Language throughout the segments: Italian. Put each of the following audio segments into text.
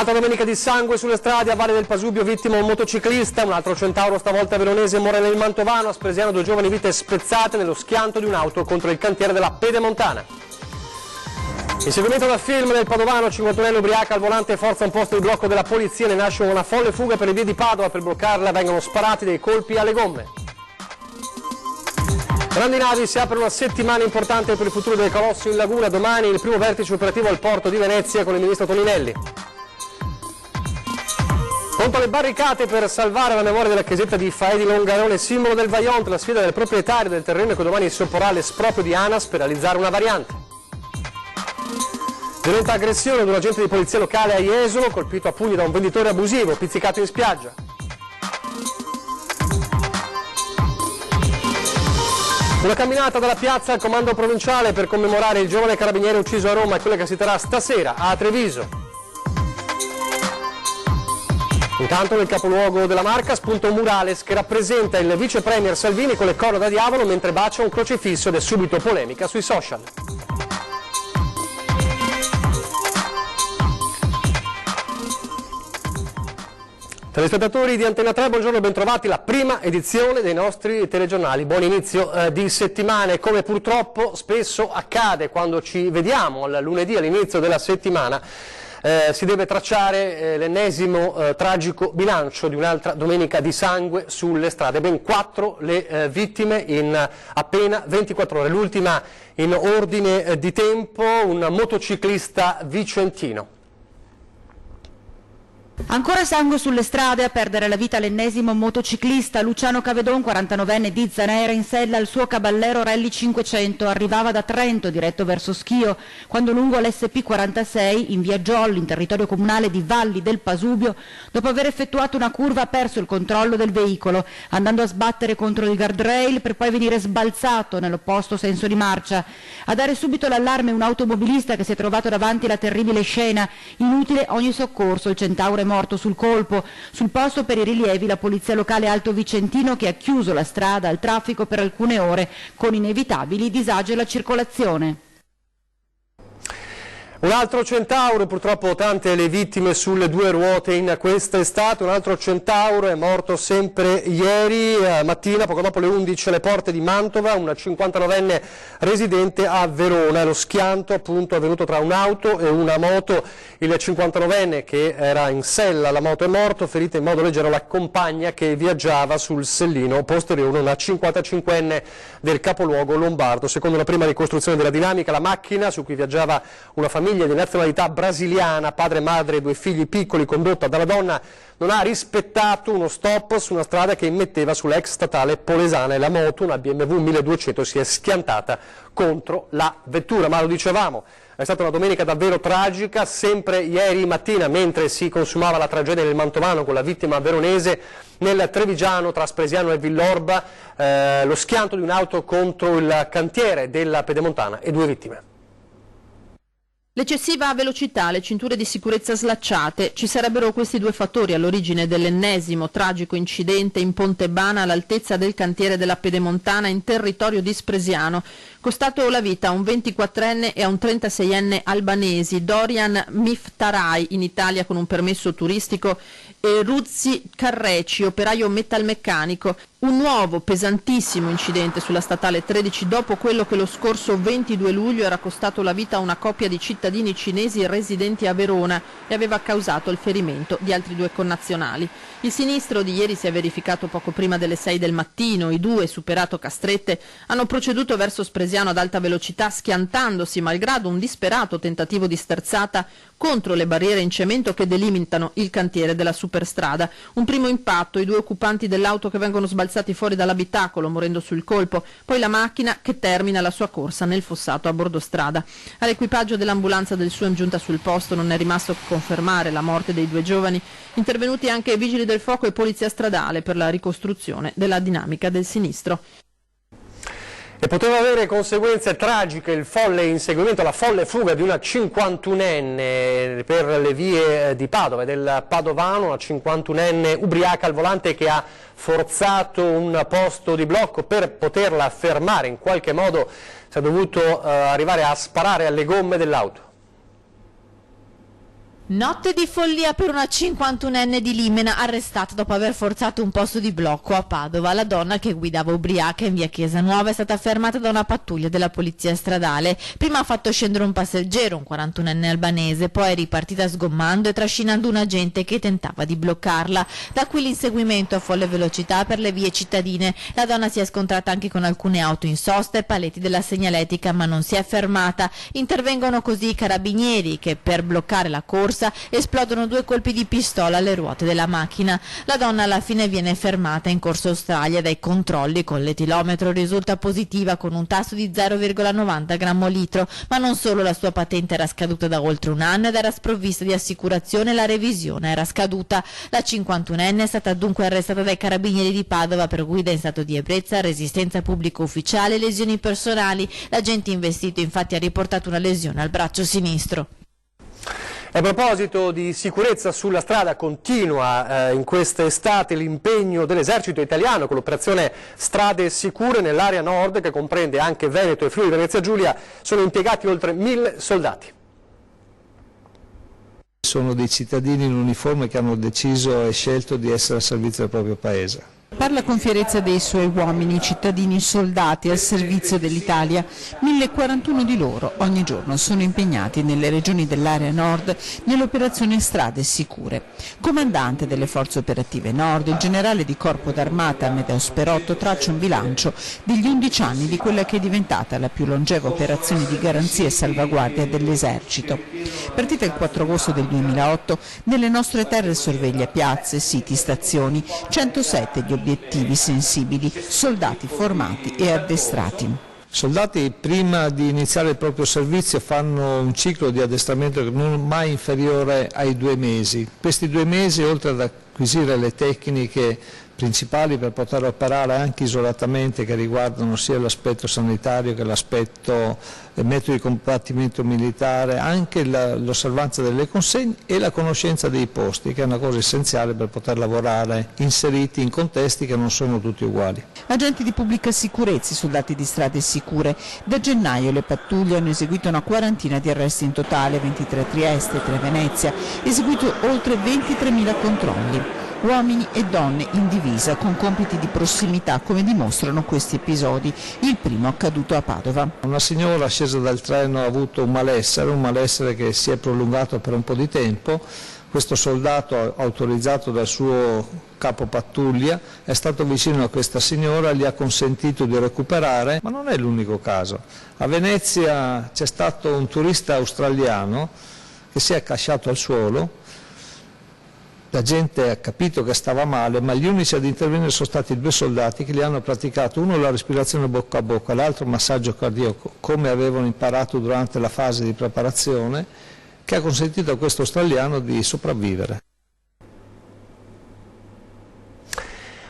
Un'altra domenica di sangue sulle strade a Valle del Pasubio, vittima un motociclista, un altro centauro stavolta veronese muore nel Mantovano, a Spresiano 2 giovani vite spezzate nello schianto di un'auto contro il cantiere della Pedemontana. Inseguimento da film del Padovano, 51enne ubriaca al volante forza un posto di blocco della polizia, ne nasce una folle fuga per le vie di Padova, per bloccarla vengono sparati dei colpi alle gomme. Grandi navi, si apre una settimana importante per il futuro del Colosso in laguna, domani il primo vertice operativo al porto di Venezia con il ministro Toninelli. Contro le barricate per salvare la memoria della chiesetta di Faè di Longarone, simbolo del Vajont, la sfida del proprietario del terreno che domani si opporrà all'esproprio di ANAS per realizzare una variante. Violenta aggressione ad un agente di polizia locale a Jesolo, colpito a pugni da un venditore abusivo, pizzicato in spiaggia. Una camminata dalla piazza al comando provinciale per commemorare il giovane carabiniere ucciso a Roma e quella che si terrà stasera a Treviso. Intanto nel capoluogo della Marca spunta un murales che rappresenta il vice premier Salvini con le corna da diavolo mentre bacia un crocifisso ed è subito polemica sui social. Telespettatori di Antena 3, buongiorno e bentrovati, la prima edizione dei nostri telegiornali. Buon inizio di settimana e come purtroppo spesso accade quando ci vediamo al lunedì all'inizio della settimana, si deve tracciare l'ennesimo tragico bilancio di un'altra domenica di sangue sulle strade. Ben 4 le vittime in appena 24 ore, l'ultima in ordine di tempo, un motociclista vicentino. Ancora sangue sulle strade, a perdere la vita l'ennesimo motociclista. Luciano Cavedon, 49enne di Zanè, era in sella al suo Caballero Rally 500, arrivava da Trento diretto verso Schio, quando lungo l'SP46 in via Giolli, in territorio comunale di Valli del Pasubio, dopo aver effettuato una curva ha perso il controllo del veicolo, andando a sbattere contro il guardrail per poi venire sbalzato nell'opposto senso di marcia. A dare subito l'allarme un automobilista che si è trovato davanti alla terribile scena. Inutile ogni soccorso, il centauro è morto sul colpo. Sul posto per i rilievi la polizia locale Alto Vicentino che ha chiuso la strada al traffico per alcune ore con inevitabili disagi alla circolazione. Un altro centauro, purtroppo tante le vittime sulle due ruote in quest'estate, un altro centauro è morto sempre ieri mattina, poco dopo le 11 alle porte di Mantova, un 59enne residente a Verona. Lo schianto appunto è avvenuto tra un'auto e una moto, il 59enne che era in sella alla moto è morto, ferita in modo leggero la compagna che viaggiava sul sellino posteriore, una 55enne del capoluogo lombardo. Secondo la prima ricostruzione della dinamica, la macchina su cui viaggiava una famiglia di nazionalità brasiliana, padre e madre e 2 figli piccoli, condotta dalla donna, non ha rispettato uno stop su una strada che immetteva sull'ex statale Polesana e la moto, una BMW 1200, si è schiantata contro la vettura. Ma lo dicevamo, è stata una domenica davvero tragica. Sempre ieri mattina, mentre si consumava la tragedia del Mantovano con la vittima veronese, nel Trevigiano tra Spresiano e Villorba, lo schianto di un'auto contro il cantiere della Pedemontana e 2 vittime. L'eccessiva velocità, le cinture di sicurezza slacciate, ci sarebbero questi 2 fattori all'origine dell'ennesimo tragico incidente in Pontebana all'altezza del cantiere della Pedemontana in territorio di Spresiano, costato la vita a un 24enne e a un 36enne albanesi, Dorian Miftarai, in Italia con un permesso turistico, e Ruzzi Carreci, operaio metalmeccanico. Un nuovo pesantissimo incidente sulla statale 13 dopo quello che lo scorso 22 luglio era costato la vita a una coppia di cittadini cinesi residenti a Verona e aveva causato il ferimento di altri 2 connazionali. Il sinistro di ieri si è verificato poco prima delle 6 del mattino. I 2, superato Castrette, hanno proceduto verso Spresiano ad alta velocità schiantandosi malgrado un disperato tentativo di sterzata contro le barriere in cemento che delimitano il cantiere della superstrada. Un primo impatto, i 2 occupanti dell'auto che vengono sbalzati fuori dall'abitacolo morendo sul colpo, poi la macchina che termina la sua corsa nel fossato a bordo strada. All'equipaggio dell'ambulanza del SUEM giunta sul posto non è rimasto che confermare la morte dei 2 giovani, intervenuti anche vigili del fuoco e polizia stradale per la ricostruzione della dinamica del sinistro. E poteva avere conseguenze tragiche il folle inseguimento, la folle fuga di una 51enne per le vie di Padova e del Padovano, una 51enne ubriaca al volante che ha forzato un posto di blocco per poterla fermare. In qualche modo si è dovuto arrivare a sparare alle gomme dell'auto. Notte di follia per una 51enne di Limena arrestata dopo aver forzato un posto di blocco a Padova. La donna, che guidava ubriaca in via Chiesa Nuova, è stata fermata da una pattuglia della polizia stradale. Prima ha fatto scendere un passeggero, un 41enne albanese, poi è ripartita sgommando e trascinando un agente che tentava di bloccarla. Da qui l'inseguimento a folle velocità per le vie cittadine. La donna si è scontrata anche con alcune auto in sosta e paletti della segnaletica, ma non si è fermata. Intervengono così i carabinieri che, per bloccare la corsa, esplodono 2 colpi di pistola alle ruote della macchina. La donna alla fine viene fermata in Corso Australia. Dai controlli con l'etilometro risulta positiva con un tasso di 0,90 grammo litro, ma non solo, la sua patente era scaduta da oltre un anno ed era sprovvista di assicurazione, la revisione era scaduta. La 51enne è stata dunque arrestata dai carabinieri di Padova per guida in stato di ebbrezza, resistenza pubblico ufficiale e lesioni personali. L'agente investito infatti ha riportato una lesione al braccio sinistro. A proposito di sicurezza sulla strada, continua in quest'estate l'impegno dell'esercito italiano con l'operazione Strade Sicure nell'area nord, che comprende anche Veneto e Friuli Venezia Giulia. Sono impiegati oltre 1000 soldati. Sono dei cittadini in uniforme che hanno deciso e scelto di essere al servizio del proprio paese. Parla con fierezza dei suoi uomini, cittadini soldati al servizio dell'Italia. 1041 di loro ogni giorno sono impegnati nelle regioni dell'area nord nell'operazione Strade Sicure. Comandante delle forze operative nord, il generale di corpo d'armata Amedeo Sperotto traccia un bilancio degli 11 anni di quella che è diventata la più longeva operazione di garanzia e salvaguardia dell'esercito. Partita il 4 agosto del 2008, nelle nostre terre sorveglia piazze, siti, stazioni, 107 gli obiettivi sensibili, soldati formati e addestrati. Soldati, prima di iniziare il proprio servizio, fanno un ciclo di addestramento non mai inferiore ai 2 mesi. Questi 2 mesi, oltre ad acquisire le tecniche principali per poter operare anche isolatamente, che riguardano sia l'aspetto sanitario che l'aspetto metodo di combattimento militare, anche l'osservanza delle consegne e la conoscenza dei posti, che è una cosa essenziale per poter lavorare inseriti in contesti che non sono tutti uguali. Agenti di pubblica sicurezza, soldati di Strade Sicure. Da gennaio le pattuglie hanno eseguito una quarantina di arresti in totale, 23 a Trieste, 3 a Venezia, eseguito oltre 23.000 controlli. Uomini e donne in divisa con compiti di prossimità, come dimostrano questi episodi, il primo accaduto a Padova. Una signora scesa dal treno ha avuto un malessere che si è prolungato per un po' di tempo. Questo soldato, autorizzato dal suo capo pattuglia, è stato vicino a questa signora, gli ha consentito di recuperare, ma non è l'unico caso. A Venezia c'è stato un turista australiano che si è accasciato al suolo. La gente ha capito che stava male, ma gli unici ad intervenire sono stati 2 soldati che gli hanno praticato, uno la respirazione bocca a bocca, l'altro massaggio cardiaco, come avevano imparato durante la fase di preparazione, che ha consentito a questo australiano di sopravvivere.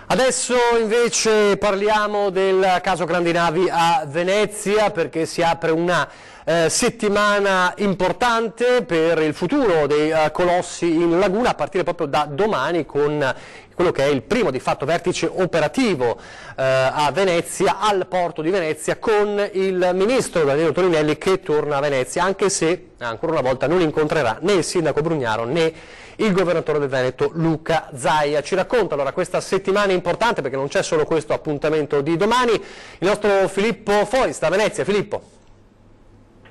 Adesso invece parliamo del caso Grandi Navi a Venezia, perché si apre una settimana importante per il futuro dei colossi in laguna, a partire proprio da domani con quello che è il primo di fatto vertice operativo a Venezia, al porto di Venezia, con il ministro Danilo Toninelli che torna a Venezia, anche se ancora una volta non incontrerà né il sindaco Brugnaro né il governatore del Veneto Luca Zaia. Ci racconta allora questa settimana importante, perché non c'è solo questo appuntamento di domani, il nostro Filippo Fois da Venezia. Filippo.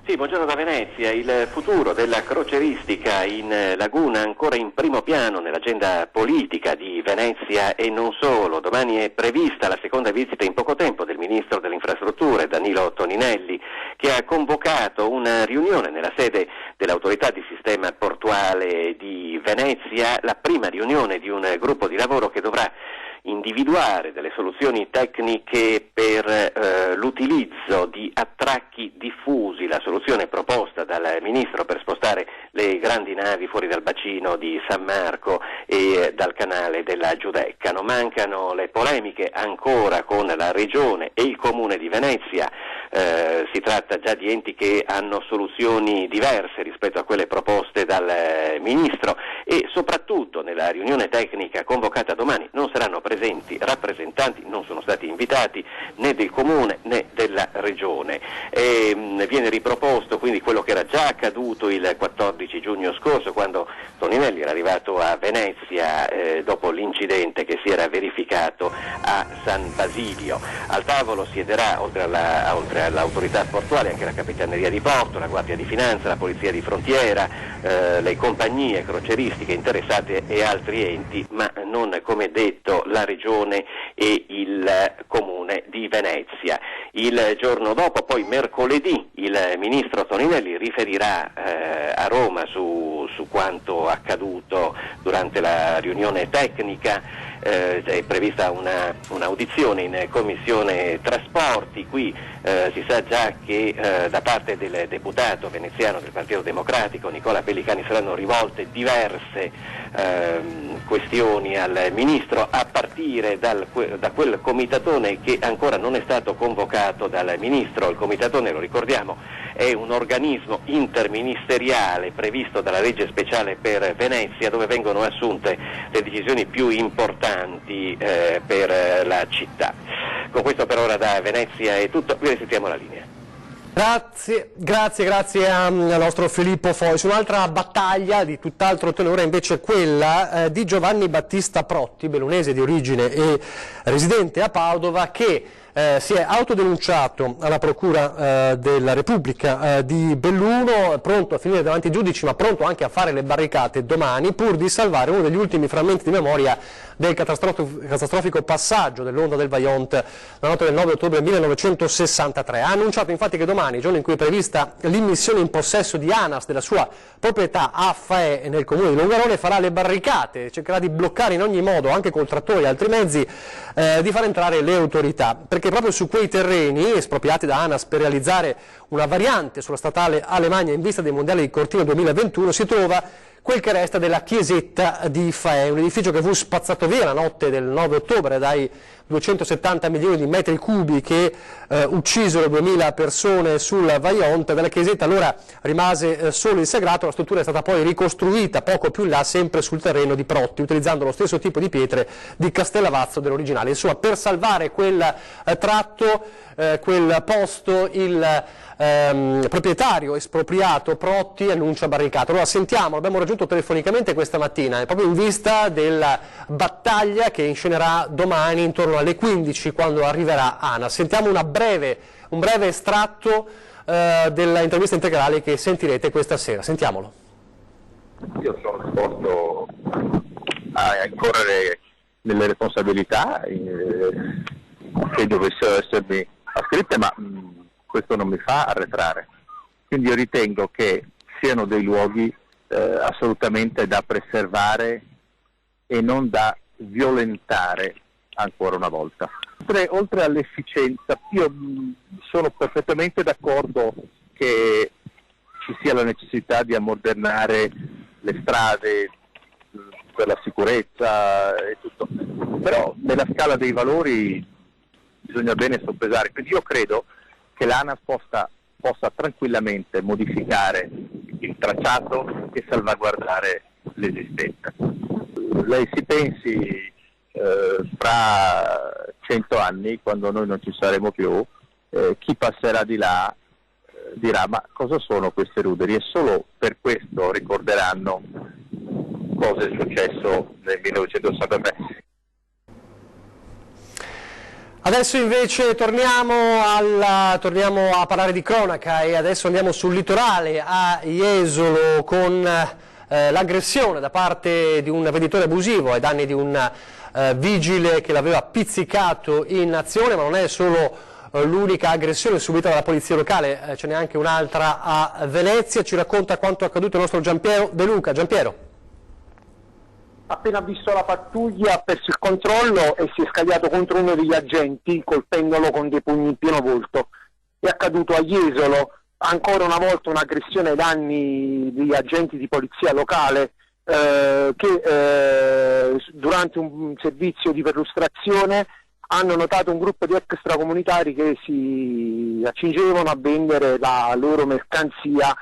Sì, buongiorno da Venezia. Il futuro della croceristica in laguna ancora in primo piano nell'agenda politica di Venezia e non solo. Domani è prevista la seconda visita in poco tempo del ministro delle infrastrutture Danilo Toninelli, che ha convocato una riunione nella sede dell'autorità di sistema portuale di Venezia, la prima riunione di un gruppo di lavoro che dovrà individuare delle soluzioni tecniche per l'utilizzo di attracchi diffusi, la soluzione proposta dal Ministro per spostare le grandi navi fuori dal bacino di San Marco e dal canale della Giudecca. Non mancano le polemiche ancora con la Regione e il Comune di Venezia. Si tratta già di enti che hanno soluzioni diverse rispetto a quelle proposte dal Ministro, e soprattutto nella riunione tecnica convocata domani non saranno presenti rappresentanti, non sono stati invitati né del Comune né della della regione. Viene riproposto quindi quello che era già accaduto il 14 giugno scorso, quando Toninelli era arrivato a Venezia dopo l'incidente che si era verificato a San Basilio. Al tavolo siederà, oltre all'autorità portuale, anche la Capitaneria di Porto, la Guardia di Finanza, la Polizia di Frontiera, le compagnie croceristiche interessate e altri enti, ma non, come detto, la Regione e il Comune di Venezia. Il giorno dopo, poi mercoledì, il Ministro Toninelli riferirà a Roma su quanto accaduto durante la riunione tecnica. È prevista un'audizione in Commissione Trasporti. Qui si sa già che da parte del deputato veneziano del Partito Democratico Nicola Pellicani saranno rivolte diverse questioni al Ministro, a partire da quel comitatone che ancora non è stato convocato dal Ministro. Il comitatone, lo ricordiamo, è un organismo interministeriale previsto dalla legge speciale per Venezia, dove vengono assunte le decisioni più importanti per la città. Con questo per ora da Venezia è tutto, vi restituiamo la linea. Grazie al nostro Filippo Fois. Un'altra battaglia di tutt'altro tenore invece è quella di Giovanni Battista Protti, bellunese di origine e residente a Padova, che si è autodenunciato alla Procura della Repubblica di Belluno, pronto a finire davanti ai giudici, ma pronto anche a fare le barricate domani, pur di salvare uno degli ultimi frammenti di memoria del catastrofico passaggio dell'onda del Vajont la notte del 9 ottobre 1963. Ha annunciato infatti che domani, giorno in cui è prevista l'immissione in possesso di ANAS della sua proprietà a Faè nel comune di Longarone, farà le barricate, cercherà di bloccare in ogni modo, anche col trattore e altri mezzi, di far entrare le autorità, perché proprio su quei terreni espropriati da ANAS per realizzare una variante sulla statale Alemagna in vista dei mondiali di Cortina 2021 si trova quel che resta della chiesetta di Faè, un edificio che fu spazzato via la notte del 9 ottobre dai 270 milioni di metri cubi che uccisero 2000 persone sul Vajont. Dalla chiesetta allora rimase solo il sagrato. La struttura è stata poi ricostruita poco più in là, sempre sul terreno di Protti, utilizzando lo stesso tipo di pietre di Castellavazzo dell'originale. Insomma, per salvare quel tratto, quel posto, il proprietario espropriato Protti annuncia barricate. Allora sentiamo, l'abbiamo raggiunto telefonicamente questa mattina, proprio in vista della battaglia che inscenerà domani intorno alle 15 quando arriverà ANAS. Sentiamo un breve estratto dell'intervista integrale che sentirete questa sera. Sentiamolo. Io sono disposto a incorrere nelle responsabilità che dovessero essermi ascritte, ma questo non mi fa arretrare. Quindi io ritengo che siano dei luoghi assolutamente da preservare e non da violentare ancora una volta. Oltre all'efficienza, io sono perfettamente d'accordo che ci sia la necessità di ammodernare le strade per la sicurezza e tutto, però nella scala dei valori bisogna bene soppesare. Quindi io credo che l'ANAS possa tranquillamente modificare il tracciato e salvaguardare l'esistenza. Lei si pensi fra 100 anni, quando noi non ci saremo più, chi passerà di là dirà: ma cosa sono queste ruderi? E solo per questo ricorderanno cosa è successo nel 1963. Adesso invece torniamo a parlare di cronaca e adesso andiamo sul litorale a Jesolo con l'aggressione da parte di un venditore abusivo ai danni di un vigile che l'aveva pizzicato in azione, ma non è solo l'unica aggressione subita dalla polizia locale, ce n'è anche un'altra a Venezia. Ci racconta quanto è accaduto il nostro Giampiero De Luca. Giampiero. Appena visto la pattuglia ha perso il controllo e si è scagliato contro uno degli agenti colpendolo con dei pugni in pieno volto. È accaduto a Jesolo, ancora una volta un'aggressione ai danni di agenti di polizia locale che durante un servizio di perlustrazione hanno notato un gruppo di extracomunitari che si accingevano a vendere la loro mercanzia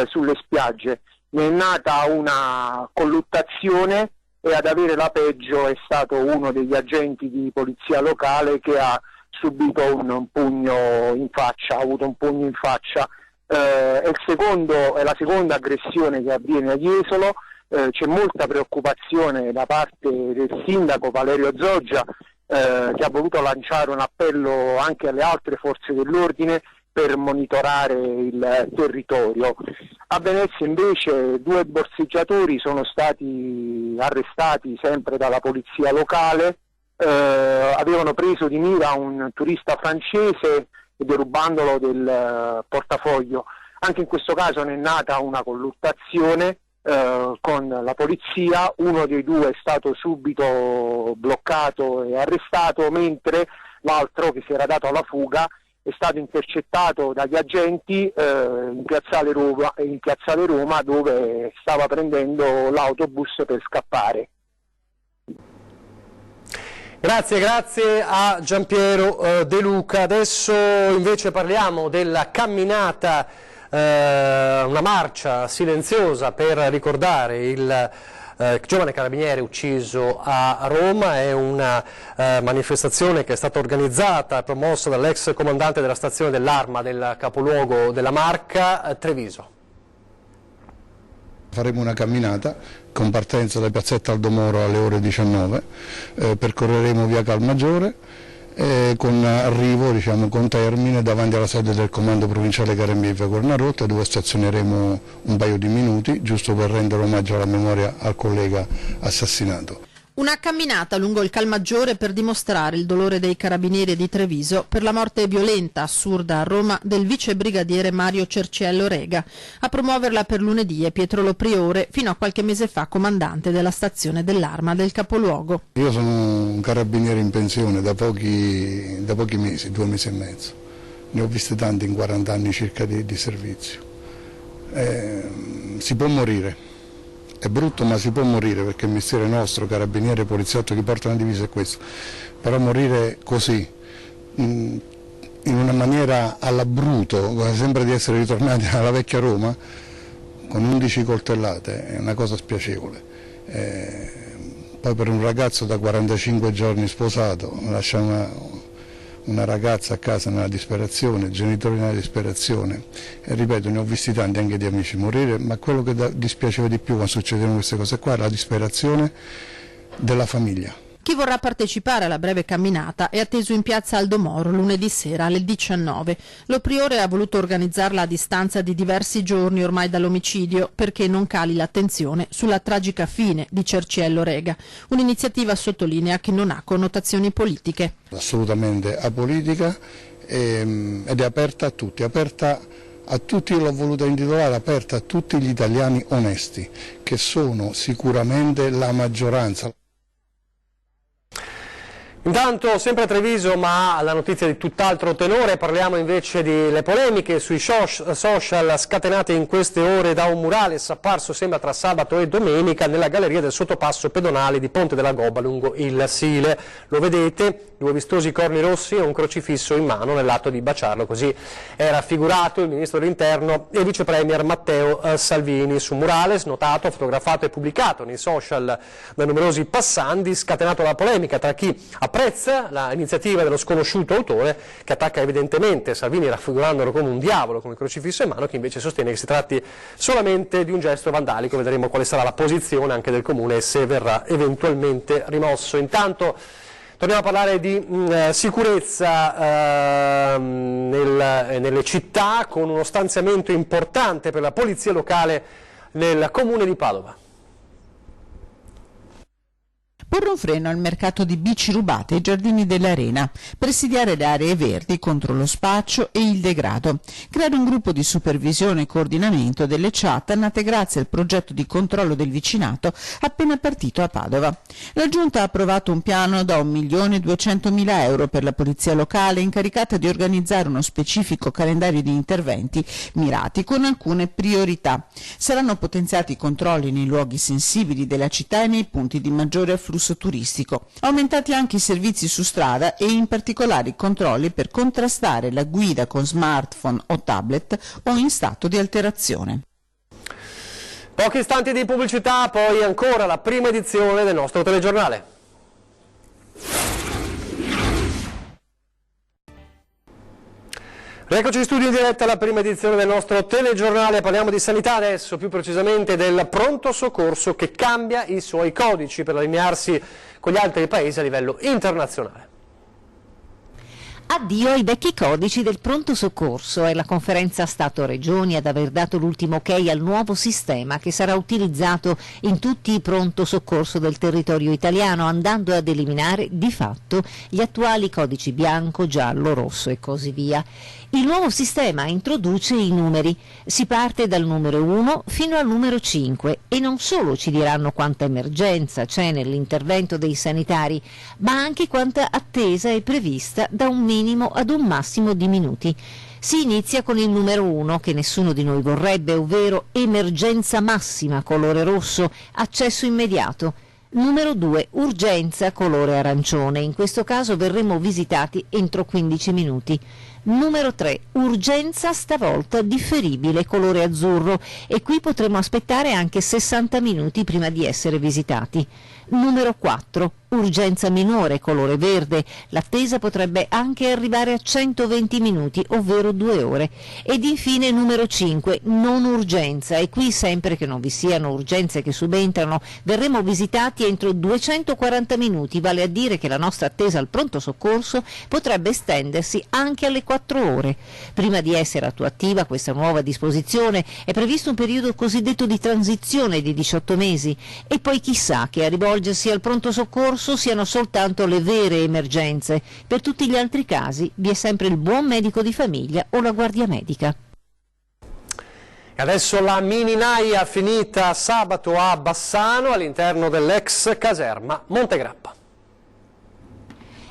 sulle spiagge. Ne è nata una colluttazione e ad avere la peggio è stato uno degli agenti di polizia locale che ha subito un pugno in faccia, ha avuto un pugno in faccia. È la seconda aggressione che avviene a Jesolo. C'è molta preoccupazione da parte del sindaco Valerio Zoggia, che ha voluto lanciare un appello anche alle altre forze dell'ordine per monitorare il territorio. A Venezia invece 2 borseggiatori sono stati arrestati sempre dalla polizia locale, avevano preso di mira un turista francese derubandolo del portafoglio. Anche in questo caso ne è nata una colluttazione con la polizia, uno dei 2 è stato subito bloccato e arrestato, mentre l'altro, che si era dato alla fuga, è stato intercettato dagli agenti in piazzale Roma, dove stava prendendo l'autobus per scappare. Grazie a Giampiero De Luca. Adesso invece parliamo della camminata, una marcia silenziosa per ricordare il giovane carabiniere ucciso a Roma. È una manifestazione che è stata organizzata e promossa dall'ex comandante della stazione dell'Arma del capoluogo della Marca, Treviso. Faremo una camminata con partenza da piazzetta Aldomoro alle ore 19, percorreremo via Calmaggiore con arrivo, con termine davanti alla sede del comando provinciale Carabinieri Cornarotta, dove stazioneremo un paio di minuti giusto per rendere omaggio alla memoria al collega assassinato. Una camminata lungo il Calmaggiore per dimostrare il dolore dei carabinieri di Treviso per la morte violenta, assurda a Roma del vice brigadiere Mario Cerciello Rega. A promuoverla per lunedì è Pietro Lo Priore, fino a qualche mese fa comandante della stazione dell'Arma del capoluogo. Io sono un carabiniere in pensione da pochi mesi, 2 mesi e mezzo. Ne ho viste tanti in 40 anni circa di servizio. Si può morire. È brutto, ma si può morire, perché il mestiere nostro, carabiniere, poliziotto, chi porta una divisa è questo. Però morire così, in una maniera alla bruto, sembra di essere ritornati alla vecchia Roma, con 11 coltellate, è una cosa spiacevole. Poi per un ragazzo da 45 giorni sposato, lascia una ragazza a casa nella disperazione, genitori nella disperazione, e ripeto, ne ho visti tanti anche di amici morire, ma quello che dispiaceva di più quando succedevano queste cose qua è la disperazione della famiglia. Chi vorrà partecipare alla breve camminata è atteso in piazza Aldomoro lunedì sera alle 19. Lo Priore ha voluto organizzarla a distanza di diversi giorni ormai dall'omicidio, perché non cali l'attenzione sulla tragica fine di Cerciello Rega. Un'iniziativa, sottolinea, che non ha connotazioni politiche. Assolutamente apolitica ed è aperta a tutti, io l'ho voluta intitolare aperta a tutti gli italiani onesti, che sono sicuramente la maggioranza. Intanto, sempre a Treviso, ma la notizia di tutt'altro tenore, parliamo invece delle polemiche sui social scatenate in queste ore da un murales apparso, sembra, tra sabato e domenica nella galleria del sottopasso pedonale di Ponte della Gobba lungo il Sile. Lo vedete, 2 vistosi corni rossi e un crocifisso in mano nell'atto di baciarlo, così è raffigurato il ministro dell'Interno e vice premier Matteo Salvini. Su murales, notato, fotografato e pubblicato nei social da numerosi passanti, scatenato la polemica tra chi apprezza l'iniziativa dello sconosciuto autore, che attacca evidentemente Salvini raffigurandolo come un diavolo con il crocifisso in mano, che invece sostiene che si tratti solamente di un gesto vandalico. Vedremo quale sarà la posizione anche del comune e se verrà eventualmente rimosso. Intanto torniamo a parlare di sicurezza nelle città, con uno stanziamento importante per la polizia locale nel comune di Padova. Porre un freno al mercato di bici rubate ai giardini dell'Arena, presidiare le aree verdi contro lo spaccio e il degrado, creare un gruppo di supervisione e coordinamento delle chat nate grazie al progetto di controllo del vicinato appena partito a Padova. La Giunta ha approvato un piano da 1.200.000 euro per la polizia locale, incaricata di organizzare uno specifico calendario di interventi mirati con alcune priorità. Saranno potenziati i controlli nei luoghi sensibili della città e nei punti di maggiore afflusso turistico. Aumentati anche i servizi su strada e in particolare i controlli per contrastare la guida con smartphone o tablet o in stato di alterazione. Pochi istanti di pubblicità, poi ancora la prima edizione del nostro telegiornale. Eccoci in studio in diretta alla prima edizione del nostro telegiornale. Parliamo di sanità adesso, più precisamente del pronto soccorso che cambia i suoi codici per allinearsi con gli altri paesi a livello internazionale. Addio ai vecchi codici del pronto soccorso. È la conferenza Stato-Regioni ad aver dato l'ultimo ok al nuovo sistema che sarà utilizzato in tutti i pronto soccorso del territorio italiano, andando ad eliminare di fatto gli attuali codici bianco, giallo, rosso e così via. Il nuovo sistema introduce i numeri. Si parte dal numero 1 fino al numero 5 e non solo ci diranno quanta emergenza c'è nell'intervento dei sanitari, ma anche quanta attesa è prevista da un minimo ad un massimo di minuti. Si inizia con il numero 1 che nessuno di noi vorrebbe, ovvero emergenza massima colore rosso, accesso immediato. Numero 2, urgenza colore arancione, in questo caso verremo visitati entro 15 minuti. Numero 3, urgenza stavolta differibile colore azzurro e qui potremo aspettare anche 60 minuti prima di essere visitati. Numero 4, urgenza minore colore verde, l'attesa potrebbe anche arrivare a 120 minuti, ovvero 2 ore. Ed infine numero 5, non urgenza, e qui sempre che non vi siano urgenze che subentrano verremo visitati entro 240 minuti, vale a dire che la nostra attesa al pronto soccorso potrebbe estendersi anche alle 4 ore. Prima di essere attuativa questa nuova disposizione è previsto un periodo cosiddetto di transizione di 18 mesi e poi chissà che a rivolgersi al pronto soccorso siano soltanto le vere emergenze. Per tutti gli altri casi vi è sempre il buon medico di famiglia o la guardia medica. E adesso la mini naia finita sabato a Bassano all'interno dell'ex caserma Montegrappa.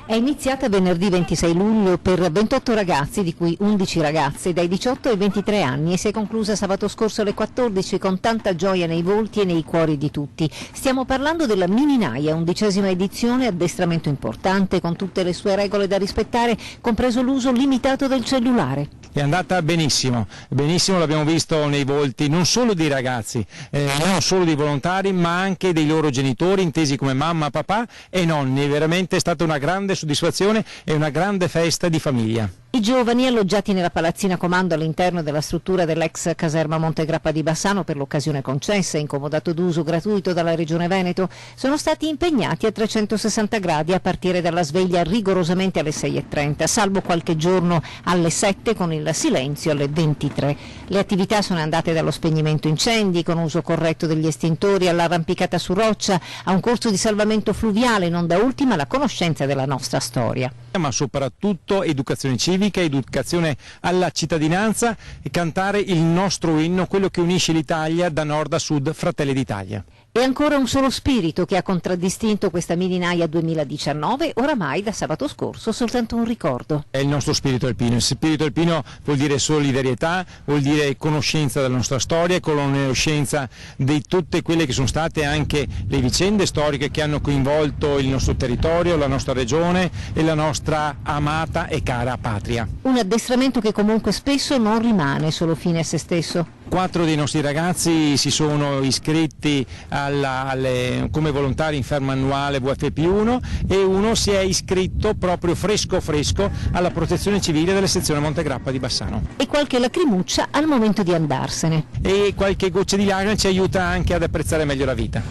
È iniziata venerdì 26 luglio per 28 ragazzi, di cui 11 ragazze dai 18 ai 23 anni, e si è conclusa sabato scorso alle 14 con tanta gioia nei volti e nei cuori di tutti. Stiamo parlando della Mini Naia, 11ª edizione, addestramento importante con tutte le sue regole da rispettare, compreso l'uso limitato del cellulare. È andata benissimo, benissimo, l'abbiamo visto nei volti non solo dei ragazzi, non solo dei volontari, ma anche dei loro genitori, intesi come mamma, papà e nonni. Veramente è stata una grande soddisfazione e una grande festa di famiglia. I giovani alloggiati nella palazzina comando all'interno della struttura dell'ex caserma Montegrappa di Bassano, per l'occasione concessa e incomodato d'uso gratuito dalla Regione Veneto, sono stati impegnati a 360 gradi a partire dalla sveglia rigorosamente alle 6:30, salvo qualche giorno alle 7 con il silenzio alle 23. Le attività sono andate dallo spegnimento incendi con uso corretto degli estintori all'arrampicata su roccia, a un corso di salvamento fluviale, non da ultima la conoscenza della nostra storia. Ma soprattutto educazione civica, educazione alla cittadinanza e cantare il nostro inno, quello che unisce l'Italia da nord a sud, Fratelli d'Italia. E ancora un solo spirito che ha contraddistinto questa Mini Naia 2019, oramai da sabato scorso soltanto un ricordo. È il nostro spirito alpino. Il spirito alpino vuol dire solidarietà, vuol dire conoscenza della nostra storia, conoscenza di tutte quelle che sono state anche le vicende storiche che hanno coinvolto il nostro territorio, la nostra regione e la nostra amata e cara patria. Un addestramento che comunque spesso non rimane solo fine a se stesso. 4 dei nostri ragazzi si sono iscritti come volontari in fermo annuale VFP1 e uno si è iscritto proprio fresco alla protezione civile della sezione Montegrappa di Bassano. E qualche lacrimuccia al momento di andarsene. E qualche goccia di lacrime ci aiuta anche ad apprezzare meglio la vita.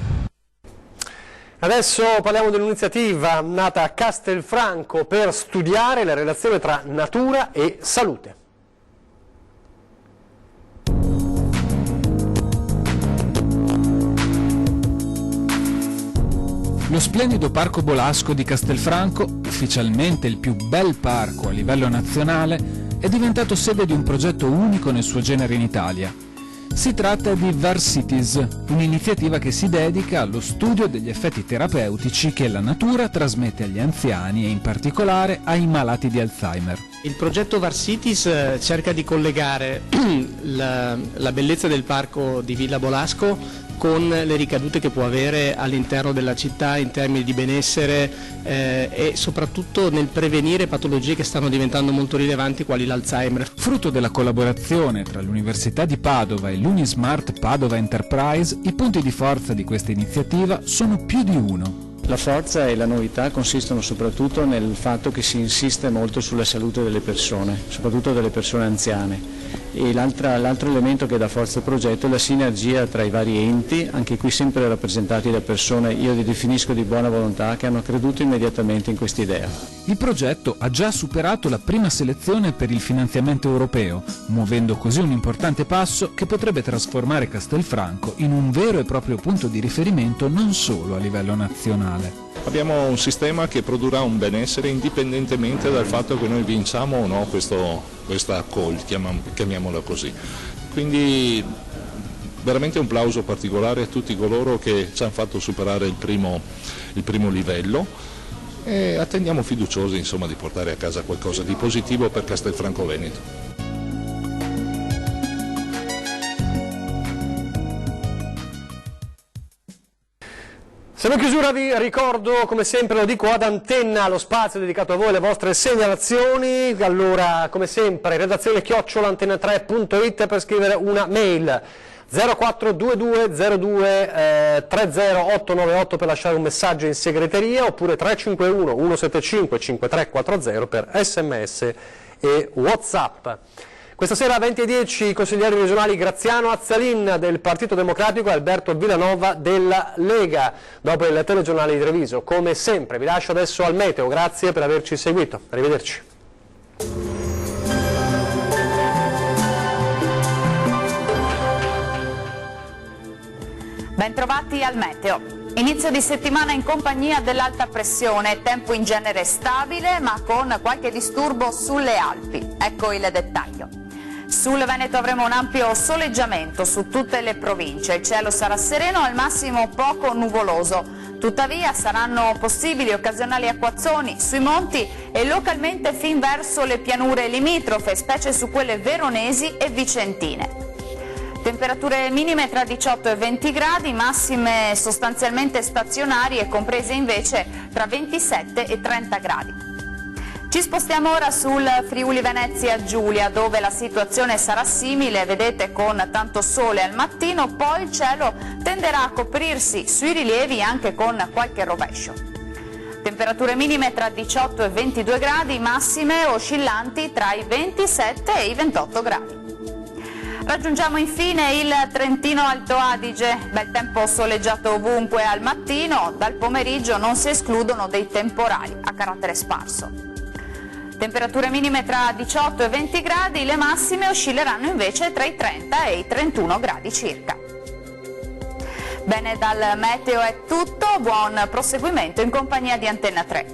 Adesso parliamo dell'iniziativa nata a Castelfranco per studiare la relazione tra natura e salute. Lo splendido Parco Bolasco di Castelfranco, ufficialmente il più bel parco a livello nazionale, è diventato sede di un progetto unico nel suo genere in Italia. Si tratta di Varcities, un'iniziativa che si dedica allo studio degli effetti terapeutici che la natura trasmette agli anziani e in particolare ai malati di Alzheimer. Il progetto Varcities cerca di collegare la bellezza del parco di Villa Bolasco con le ricadute che può avere all'interno della città in termini di benessere e soprattutto nel prevenire patologie che stanno diventando molto rilevanti quali l'Alzheimer. Frutto della collaborazione tra l'Università di Padova e l'Unismart Padova Enterprise, i punti di forza di questa iniziativa sono più di uno. La forza e la novità consistono soprattutto nel fatto che si insiste molto sulla salute delle persone, soprattutto delle persone anziane. E l'altro elemento che dà forza al progetto è la sinergia tra i vari enti, anche qui sempre rappresentati da persone, io li definisco di buona volontà, che hanno creduto immediatamente in quest'idea. Il progetto ha già superato la prima selezione per il finanziamento europeo, muovendo così un importante passo che potrebbe trasformare Castelfranco in un vero e proprio punto di riferimento non solo a livello nazionale. Abbiamo un sistema che produrrà un benessere indipendentemente dal fatto che noi vinciamo o no questa call, chiamiamola così. Quindi veramente un plauso particolare a tutti coloro che ci hanno fatto superare il primo livello e attendiamo fiduciosi insomma, di portare a casa qualcosa di positivo per Castelfranco Veneto. Siamo in chiusura, vi ricordo, come sempre lo dico ad antenna, lo spazio dedicato a voi, le vostre segnalazioni. Allora, come sempre, redazione@antena3.it per scrivere una mail, 0422 02 30898 per lasciare un messaggio in segreteria, oppure 351 175 5340 per SMS e WhatsApp. Questa sera alle 20:10 i consiglieri regionali Graziano Azzalin del Partito Democratico e Alberto Villanova della Lega, dopo il telegiornale di Treviso. Come sempre vi lascio adesso al meteo, grazie per averci seguito, arrivederci. Bentrovati al meteo. Inizio di settimana in compagnia dell'alta pressione, tempo in genere stabile ma con qualche disturbo sulle Alpi. Ecco il dettaglio. Sul Veneto avremo un ampio soleggiamento su tutte le province, il cielo sarà sereno, al massimo poco nuvoloso. Tuttavia saranno possibili occasionali acquazzoni sui monti e localmente fin verso le pianure limitrofe, specie su quelle veronesi e vicentine. Temperature minime tra 18 e 20 gradi, massime sostanzialmente stazionarie, comprese invece tra 27 e 30 gradi. Ci spostiamo ora sul Friuli Venezia Giulia, dove la situazione sarà simile, vedete, con tanto sole al mattino, poi il cielo tenderà a coprirsi sui rilievi anche con qualche rovescio. Temperature minime tra 18 e 22 gradi, massime oscillanti tra i 27 e i 28 gradi. Raggiungiamo infine il Trentino Alto Adige, bel tempo soleggiato ovunque al mattino, dal pomeriggio non si escludono dei temporali a carattere sparso. Temperature minime tra 18 e 20 gradi, le massime oscilleranno invece tra i 30 e i 31 gradi circa. Bene, dal meteo è tutto, buon proseguimento in compagnia di Antenna 3.